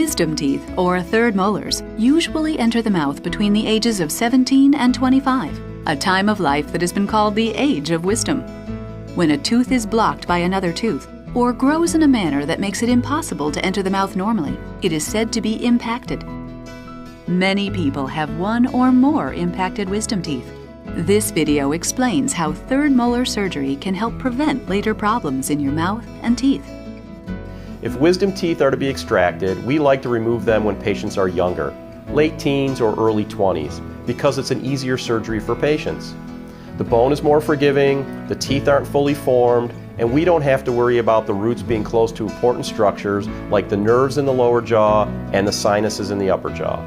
Wisdom teeth, or third molars, usually enter the mouth between the ages of 17 and 25, a time of life that has been called the age of wisdom. When a tooth is blocked by another tooth, or grows in a manner that makes it impossible to enter the mouth normally, it is said to be impacted. Many people have one or more impacted wisdom teeth. This video explains how third molar surgery can help prevent later problems in your mouth and teeth. If wisdom teeth are to be extracted, we like to remove them when patients are younger, late teens or early 20s, because it's an easier surgery for patients. The bone is more forgiving, the teeth aren't fully formed, and we don't have to worry about the roots being close to important structures like the nerves in the lower jaw and the sinuses in the upper jaw.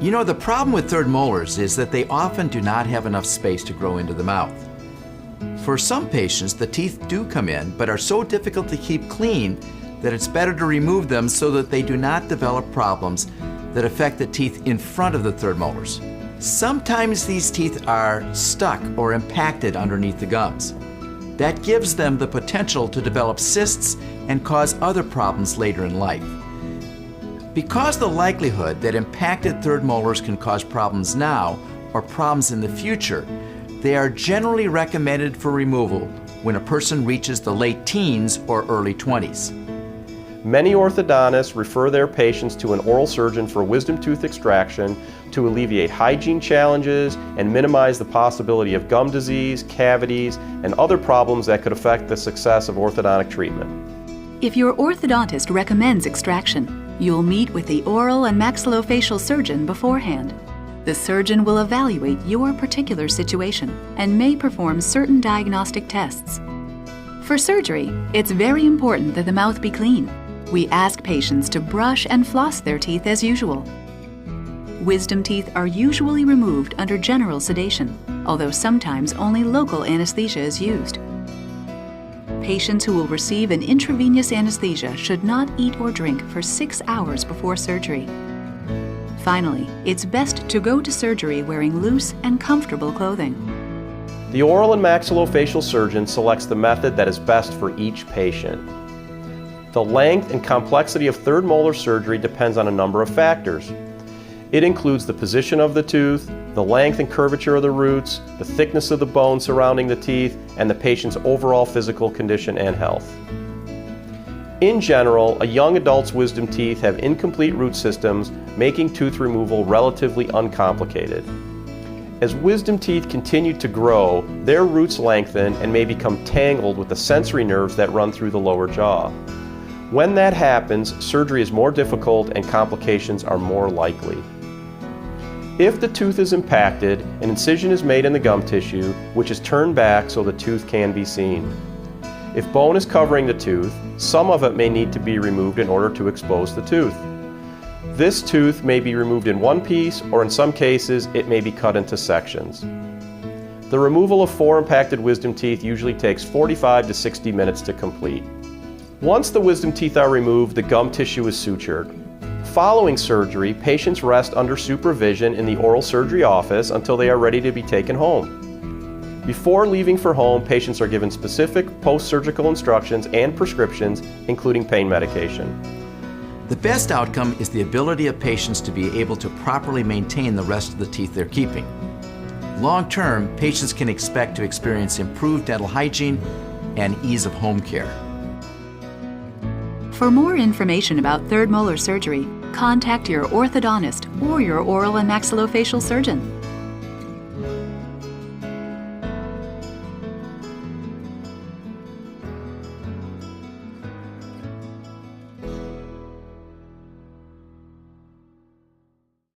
You know, the problem with third molars is that they often do not have enough space to grow into the mouth. For some patients, the teeth do come in, but are so difficult to keep clean that it's better to remove them so that they do not develop problems that affect the teeth in front of the third molars. Sometimes these teeth are stuck or impacted underneath the gums. That gives them the potential to develop cysts and cause other problems later in life. Because the likelihood that impacted third molars can cause problems now or problems in the future, they are generally recommended for removal when a person reaches the late teens or early 20s. Many orthodontists refer their patients to an oral surgeon for wisdom tooth extraction to alleviate hygiene challenges and minimize the possibility of gum disease, cavities, and other problems that could affect the success of orthodontic treatment. If your orthodontist recommends extraction, you'll meet with the oral and maxillofacial surgeon beforehand. The surgeon will evaluate your particular situation and may perform certain diagnostic tests. For surgery, it's very important that the mouth be clean. We ask patients to brush and floss their teeth as usual. Wisdom teeth are usually removed under general sedation, although sometimes only local anesthesia is used. Patients who will receive an intravenous anesthesia should not eat or drink for 6 hours before surgery. Finally, it's best to go to surgery wearing loose and comfortable clothing. The oral and maxillofacial surgeon selects the method that is best for each patient. The length and complexity of third molar surgery depends on a number of factors. It includes the position of the tooth, the length and curvature of the roots, the thickness of the bone surrounding the teeth, and the patient's overall physical condition and health. In general, a young adult's wisdom teeth have incomplete root systems, making tooth removal relatively uncomplicated. As wisdom teeth continue to grow, their roots lengthen and may become tangled with the sensory nerves that run through the lower jaw. When that happens, surgery is more difficult and complications are more likely. If the tooth is impacted, an incision is made in the gum tissue, which is turned back so the tooth can be seen. If bone is covering the tooth, some of it may need to be removed in order to expose the tooth. This tooth may be removed in one piece, or in some cases, it may be cut into sections. The removal of 4 impacted wisdom teeth usually takes 45 to 60 minutes to complete. Once the wisdom teeth are removed, the gum tissue is sutured. Following surgery, patients rest under supervision in the oral surgery office until they are ready to be taken home. Before leaving for home, patients are given specific post-surgical instructions and prescriptions, including pain medication. The best outcome is the ability of patients to be able to properly maintain the rest of the teeth they're keeping. Long-term, patients can expect to experience improved dental hygiene and ease of home care. For more information about third molar surgery, contact your orthodontist or your oral and maxillofacial surgeon.